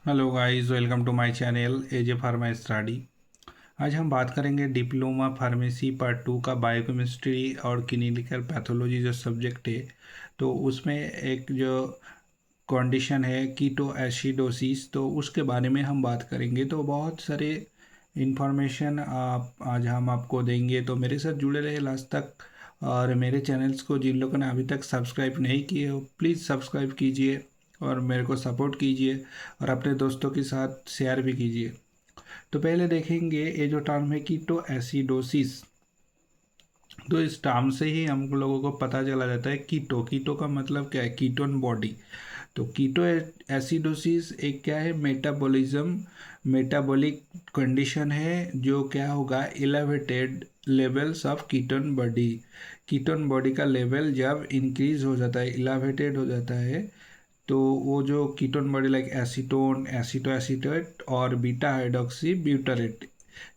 Hello guys, welcome to my channel AJ pharma study. आज हम बात करेंगे डिप्लोमा फार्मेसी पार्ट 2 का बायोकेमिस्ट्री और क्लिनिकल पैथोलॉजी जो सब्जेक्ट है। तो उसमें एक जो कंडीशन है कीटो एसिडोसिस, तो उसके बारे में हम बात करेंगे। तो बहुत सारे इंफॉर्मेशन आप आज हम आपको देंगे, तो मेरे साथ जुड़े रहे लास्ट तक। और मेरे चैनल्स को जिन लोगों ने अभी तक सब्सक्राइब नहीं किए हो, प्लीज़ सब्सक्राइब कीजिए और मेरे को सपोर्ट कीजिए और अपने दोस्तों के साथ शेयर भी कीजिए। तो पहले देखेंगे ये जो टर्म है कीटो एसिडोसिस। तो इस टर्म से ही हम लोगों को पता चला जाता है कीटो कीटो का मतलब क्या है, कीटोन बॉडी। तो कीटो एसिडोसिस एक क्या है, मेटाबॉलिज्म मेटाबॉलिक कंडीशन है जो क्या होगा, elevated levels of ketone body. Ketone body का लेवल जब इंक्रीज हो जाता है, एलिवेटेड हो जाता है, तो वो जो ketone body like acetone, acetoacetate और beta hydroxy butyrate,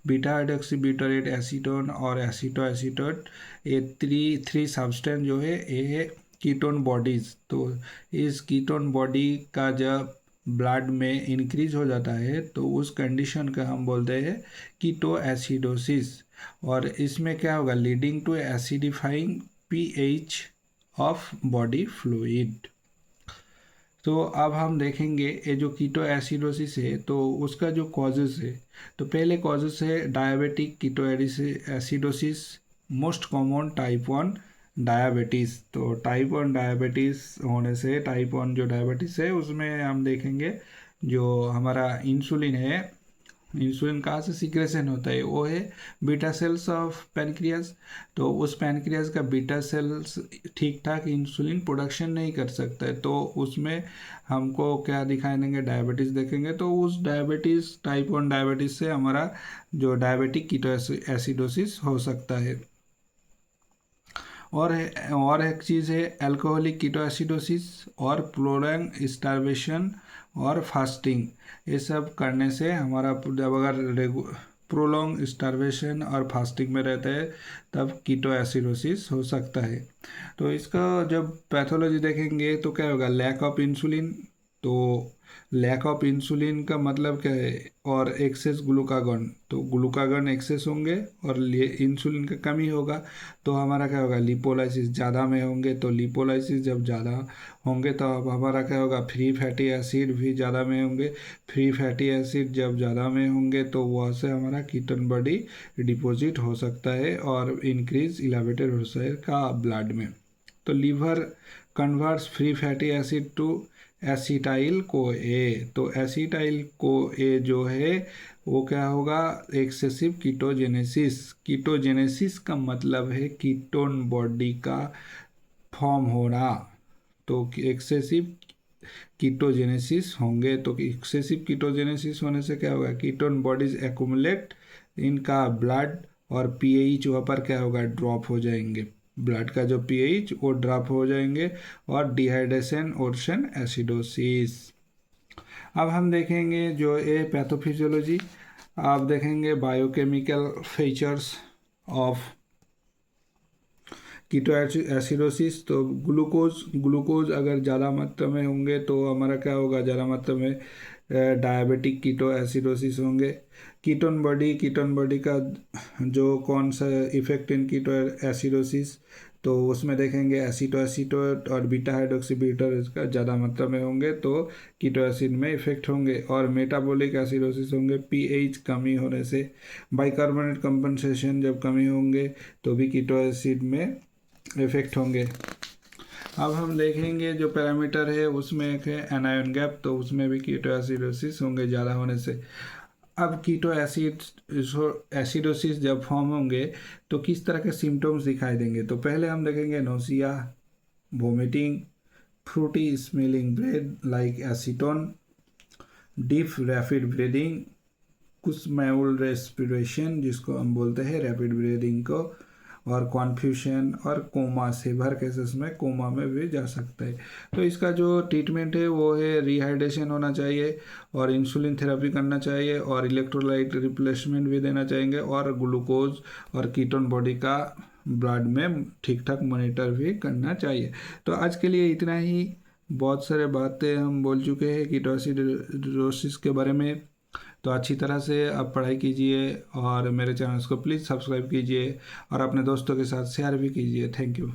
beta hydroxy butyrate, acetone और एसीटो एसीटेट, ये थ्री सब्सटेंस जो है ये है कीटोन बॉडीज। तो इस कीटोन बॉडी का जब ब्लड में इंक्रीज हो जाता है तो उस कंडीशन का हम बोलते हैं कीटो एसिडोसिस। और इसमें क्या होगा, leading to acidifying pH of body fluid. तो अब हम देखेंगे ये जो कीटो एसिडोसिस है तो उसका जो कॉजेस है। तो पहले कॉजेस है diabetic keto acidosis, most common type 1 diabetes. तो टाइप 1 डायबिटीज़ होने से, टाइप 1 जो डायबिटीज़ है उसमें हम देखेंगे जो हमारा इंसुलिन है, इंसुलिन कहाँ से सिक्रेशन होता है, वो है बीटा सेल्स ऑफ पैनक्रियास। तो उस पैनक्रियास का बीटा सेल्स ठीक ठाक इंसुलिन प्रोडक्शन नहीं कर सकता है, तो उसमें हमको क्या दिखाई देंगे, डायबिटीज़ देखेंगे। तो उस डायबिटीज़ टाइप 1 डायबिटीज़ से हमारा जो डायबिटिक कीटो एसिडोसिस हो सकता है। और एक चीज़ है अल्कोहलिक कीटो एसिडोसिस और प्रोलॉन्ग स्टार्वेशन और फास्टिंग। ये सब करने से हमारा जब अगर प्रोलॉन्ग स्टार्वेशन और फास्टिंग में रहता है तब कीटो एसिडोसिस हो सकता है। तो इसका जब पैथोलॉजी देखेंगे तो क्या होगा, लैक ऑफ इंसुलिन। तो लैक ऑफ इंसुलिन का मतलब क्या है, और एक्सेस ग्लूकागॉन। तो ग्लूकागॉन एक्सेस होंगे और इंसुलिन का कमी होगा तो हमारा क्या होगा, लिपोलाइसिस ज़्यादा में होंगे। तो लिपोलाइसिस जब ज़्यादा होंगे तो अब हमारा क्या होगा, फ्री फैटी एसिड भी ज़्यादा में होंगे। फ्री फैटी एसिड जब ज़्यादा में होंगे तो वहाँ से हमारा कीटोन बॉडी डिपॉजिट हो सकता है और इंक्रीज इलेवेटेड हो सकता ब्लड में। तो liver converts free fatty acid to acetyl co A. तो एसिटाइल को ए जो है वो क्या होगा, एक्सेसिव कीटोजेनेसिस। कीटोजेनेसिस का मतलब है कीटोन बॉडी का फॉर्म होना। तो एक्सेसिव कीटोजेनेसिस होंगे, तो एक्सेसिव कीटोजेनेसिस होने से क्या होगा, कीटोन बॉडीज एक्यूमुलेट इनका ब्लड और पीएच वहाँ पर क्या होगा, ड्रॉप हो जाएंगे। ब्लड का जो पीएच वो ड्रॉप हो जाएंगे और डिहाइड्रेशन ओशन एसिडोसिस। अब हम देखेंगे जो ए पैथोफिजियोलॉजी। आप देखेंगे biochemical features of keto acidosis. तो ग्लूकोज अगर ज़्यादा मात्रा में होंगे तो हमारा क्या होगा, ज़्यादा मात्रा में डायबिटिक कीटो एसिडोसिस होंगे। कीटोन बॉडी का जो कौन सा इफेक्ट इन कीटो एसिडोसिस, तो उसमें देखेंगे एसीटो एसीटोट और बीटा हाइड्रोक्सी ब्यूटारेट का ज़्यादा मात्रा में होंगे तो कीटो एसिड में इफेक्ट होंगे। और मेटाबॉलिक एसिडोसिस होंगे पीएच कमी होने से। बाइकार्बोनेट कंपनसेशन जब कमी होंगे तो भी कीटो एसिड में इफेक्ट होंगे। अब हम देखेंगे जो पैरामीटर है उसमें एक है एनायन गैप, तो उसमें भी कीटो एसिडोसिस होंगे ज़्यादा होने से। अब कीटो एसिडोसिस जब फॉर्म होंगे तो किस तरह के सिम्टम्स दिखाई देंगे। तो पहले हम देखेंगे nausea, vomiting, fruity smelling breath like acetone, deep rapid breathing, कुछ मैउल रेस्पिरेशन जिसको हम बोलते हैं रैपिड ब्रीदिंग को, और कॉन्फ्यूशन और कोमा, सेवर केसेस में कोमा में भी जा सकता है। तो इसका जो ट्रीटमेंट है वो है रिहाइड्रेशन होना चाहिए और इंसुलिन थेरेपी करना चाहिए और इलेक्ट्रोलाइट रिप्लेसमेंट भी देना चाहेंगे और ग्लूकोज और कीटोन बॉडी का ब्लड में ठीक ठाक मॉनिटर भी करना चाहिए। तो आज के लिए इतना ही। बहुत सारे बातें हम बोल चुके हैं कीटोसिडोसिस के बारे में। तो अच्छी तरह से आप पढ़ाई कीजिए और मेरे चैनल्स को प्लीज़ सब्सक्राइब कीजिए और अपने दोस्तों के साथ शेयर भी कीजिए। Thank you.